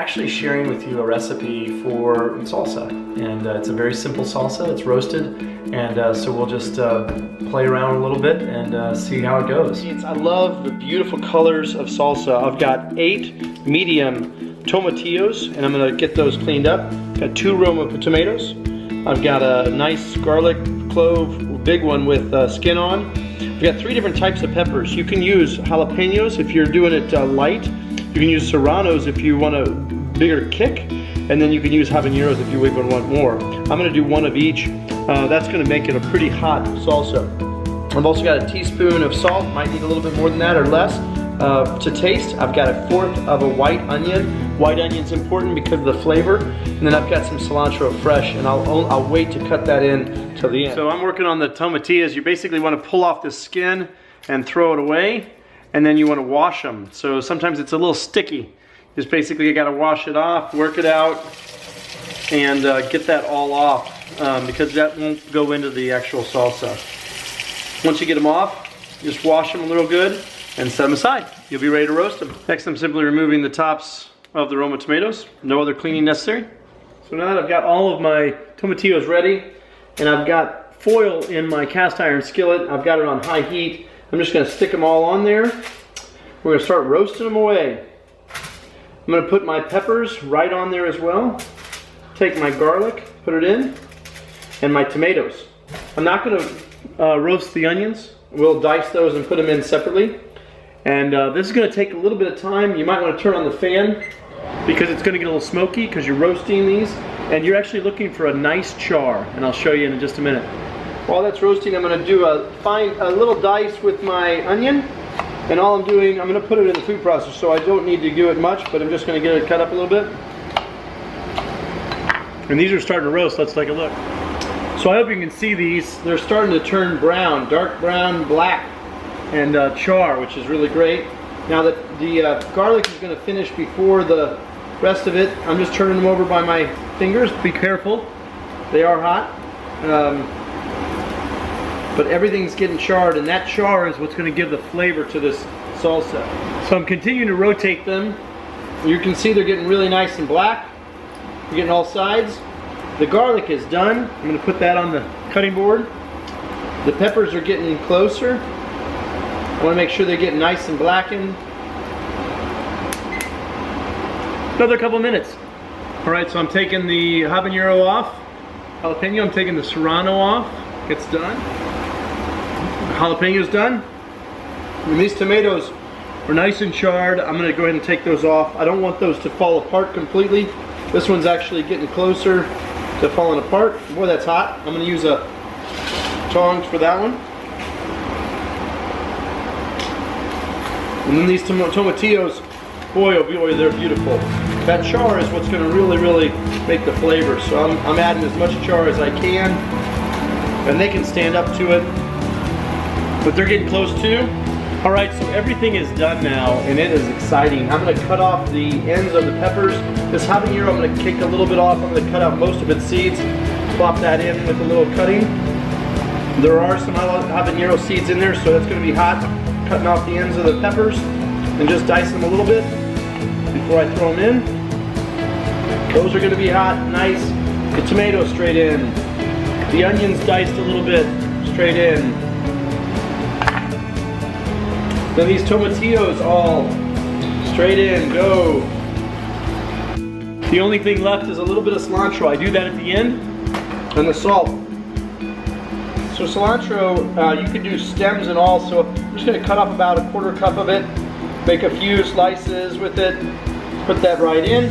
actually sharing with you a recipe for salsa, and it's a very simple salsa. It's roasted, and so we'll just play around a little bit and see how it goes. I love the beautiful colors of salsa. I've got 8 medium tomatillos, and I'm gonna get those cleaned up. Got 2 Roma tomatoes. I've got a nice garlic clove, big one with skin on. I've got 3 different types of peppers. You can use jalapenos if you're doing it light. You can use serranos if you want a bigger kick, and then you can use habaneros if you even want more. I'm gonna do 1 of each. That's gonna make it a pretty hot salsa. I've also got a teaspoon of salt, might need a little bit more than that or less. To taste, I've got 1/4 of a white onion. White onion's important because of the flavor. And then I've got some cilantro fresh, and I'll wait to cut that in till the end. So I'm working on the tomatillas. You basically want to pull off the skin and throw it away, and then you want to wash them. So sometimes it's a little sticky. Just basically you got to wash it off, work it out, and get that all off because that won't go into the actual salsa. Once you get them off, just wash them a little good and set them aside. You'll be ready to roast them. Next, I'm simply removing the tops of the Roma tomatoes. No other cleaning necessary. So now that I've got all of my tomatillos ready, and I've got foil in my cast iron skillet, I've got it on high heat, I'm just gonna stick them all on there. We're gonna start roasting them away. I'm gonna put my peppers right on there as well. Take my garlic, put it in, and my tomatoes. I'm not gonna roast the onions. We'll dice those and put them in separately. And this is gonna take a little bit of time. You might wanna turn on the fan because it's gonna get a little smoky because you're roasting these, and you're actually looking for a nice char, and I'll show you in just a minute. While that's roasting, I'm gonna do a little dice with my onion, and all I'm doing, I'm gonna put it in the food processor, so I don't need to do it much, but I'm just gonna get it cut up a little bit. And these are starting to roast. Let's take a look. So I hope you can see these. They're starting to turn brown, dark brown, black, and char, which is really great. Now that the garlic is going to finish before the rest of it, I'm just turning them over by my fingers. Be careful, they are hot. But everything's getting charred, and that char is what's going to give the flavor to this salsa. So I'm continuing to rotate them. You can see they're getting really nice and black. You're getting all sides. The garlic is done. I'm going to put that on the cutting board. The peppers are getting closer. I want to make sure they're getting nice and blackened. Another couple minutes. Alright, so I'm taking the habanero off. Jalapeno, I'm taking the serrano off. It's done. Jalapeno's done. And these tomatoes are nice and charred. I'm going to go ahead and take those off. I don't want those to fall apart completely. This one's actually getting closer to falling apart. Boy, that's hot. I'm going to use a tongs for that one. And then these tomatillos, boy oh boy, they're beautiful. That char is what's going to really make the flavor. So I'm adding as much char as I can, and they can stand up to it. But they're getting close too. All right, so everything is done now, and it is exciting. I'm going to cut off the ends of the peppers. This habanero, I'm going to kick a little bit off. I'm going to cut out most of its seeds, plop that in with a little cutting. There are some habanero seeds in there, so that's going to be hot. Cutting off the ends of the peppers and just dice them a little bit before I throw them in. Those are going to be hot, nice. The tomatoes straight in. The onions diced a little bit, straight in. Then these tomatillos all straight in, go. The only thing left is a little bit of cilantro. I do that at the end, and the salt. So cilantro, you can do stems and all, so I'm just going to cut off about 1/4 cup of it, make a few slices with it, put that right in.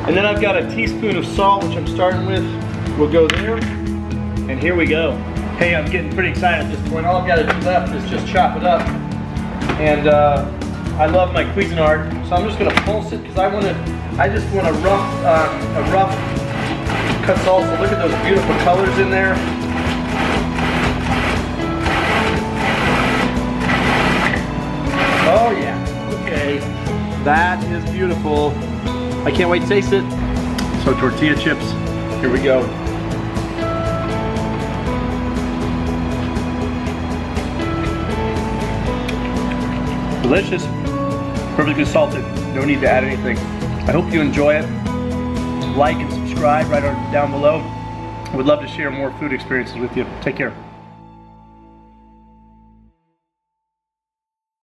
And then I've got a teaspoon of salt, which I'm starting with. We'll go there, and here we go. Hey, I'm getting pretty excited at this point. All I've got to do left is just chop it up. And I love my Cuisinart, so I'm just going to pulse it because I just want a rough cut salsa. Look at those beautiful colors in there. Oh yeah, okay. That is beautiful. I can't wait to taste it. So tortilla chips, here we go. Delicious, perfectly salted. No need to add anything. I hope you enjoy it. Like and subscribe right down below. We'd love to share more food experiences with you. Take care.